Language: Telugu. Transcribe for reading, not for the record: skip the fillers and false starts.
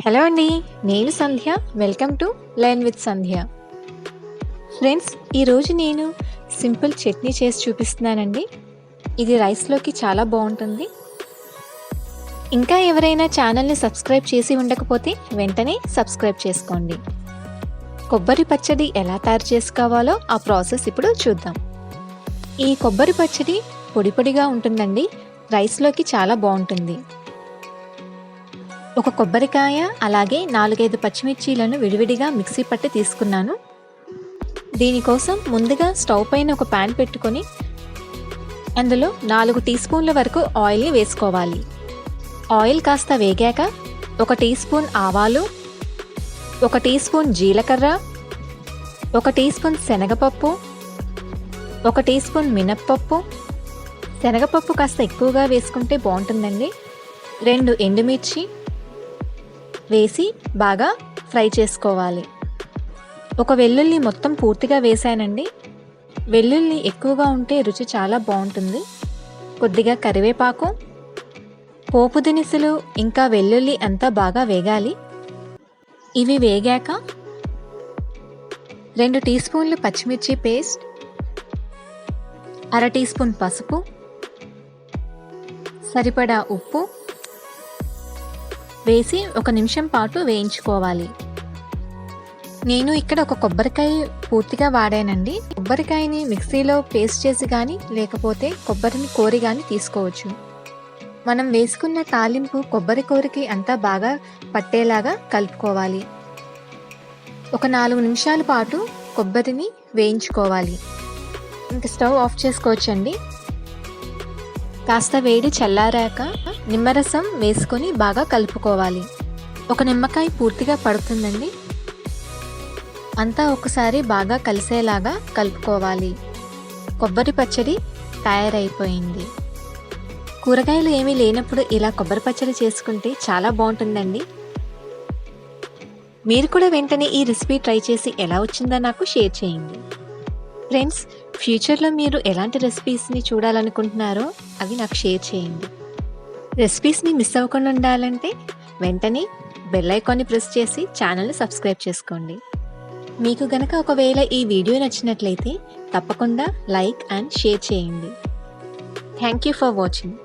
హలో అండి, నేను Sandhya. Welcome to learn with Sandhya. Friends, ఈరోజు నేను సింపుల్ చట్నీ చేసి చూపిస్తున్నానండి. ఇది రైస్లోకి చాలా బాగుంటుంది. ఇంకా ఎవరైనా ఛానల్ని సబ్స్క్రైబ్ చేసి ఉండకపోతే వెంటనే సబ్స్క్రైబ్ చేసుకోండి. కొబ్బరి పచ్చడి ఎలా తయారు చేసుకోవాలో ఆ ప్రాసెస్ ఇప్పుడు చూద్దాం. ఈ కొబ్బరి పచ్చడి పొడి పొడిగా ఉంటుందండి. రైస్లోకి చాలా బాగుంటుంది. ఒక కొబ్బరికాయ అలాగే 4-5 పచ్చిమిర్చీలను విడివిడిగా మిక్సీ పట్టి తీసుకున్నాను. దీనికోసం ముందుగా స్టవ్ పైన ఒక ప్యాన్ పెట్టుకొని అందులో 4 టీ స్పూన్ల వరకు ఆయిల్ని వేసుకోవాలి. ఆయిల్ కాస్త వేగాక 1 టీ స్పూన్ ఆవాలు, 1 టీ స్పూన్ జీలకర్ర, 1 టీ స్పూన్ శనగపప్పు, 1 టీ స్పూన్ మినప్పప్పు. శనగపప్పు కాస్త ఎక్కువగా వేసుకుంటే బాగుంటుందండి. 2 ఎండుమిర్చి వేసి బాగా ఫ్రై చేసుకోవాలి. ఒక వెల్లుల్లి మొత్తం పూర్తిగా వేసానండి. వెల్లుల్లి ఎక్కువగా ఉంటే రుచి చాలా బాగుంటుంది. కొద్దిగా కరివేపాకు, పోపు దినుసులు ఇంకా వెల్లుల్లి అంతా బాగా వేగాలి. ఇవి వేగాక 2 టీ స్పూన్లు పచ్చిమిర్చి పేస్ట్, 1/2 టీ స్పూన్ పసుపు, సరిపడా ఉప్పు వేసి 1 నిమిషం పాటు వేయించుకోవాలి. నేను ఇక్కడ ఒక కొబ్బరికాయ పూర్తిగా వాడానండి. కొబ్బరికాయని మిక్సీలో పేస్ట్ చేసి కానీ లేకపోతే కొబ్బరిని కోరి కానీ తీసుకోవచ్చు. మనం వేసుకున్న తాలింపు కొబ్బరి కూరకి అంతా బాగా పట్టేలాగా కలుపుకోవాలి. ఒక 4 నిమిషాల పాటు కొబ్బరిని వేయించుకోవాలి. ఇంకా స్టవ్ ఆఫ్ చేసుకోవచ్చండి. కాస్త వేడి చల్లారాక నిమ్మరసం వేసుకొని బాగా కలుపుకోవాలి. 1 నిమ్మకాయ పూర్తిగా పడుతుందండి. అంతా ఒకసారి బాగా కలిసేలాగా కలుపుకోవాలి. కొబ్బరి పచ్చడి తయారైపోయింది. కూరగాయలు ఏమీ లేనప్పుడు ఇలా కొబ్బరి పచ్చడి చేసుకుంటే చాలా బాగుంటుందండి. మీరు కూడా వెంటనే ఈ రెసిపీ ట్రై చేసి ఎలా వచ్చిందో నాకు షేర్ చేయండి. ఫ్రెండ్స్, ఫ్యూచర్లో మీరు ఎలాంటి రెసిపీస్ని చూడాలనుకుంటున్నారో అవి నాకు షేర్ చేయండి. రెసిపీస్ని మిస్ అవ్వకుండా ఉండాలంటే వెంటనే బెల్ ఐకాన్ని ప్రెస్ చేసి ఛానల్ని సబ్స్క్రైబ్ చేసుకోండి. మీకు గనక ఒకవేళ ఈ వీడియో నచ్చినట్లయితే తప్పకుండా లైక్ అండ్ షేర్ చేయండి. Thank you for watching.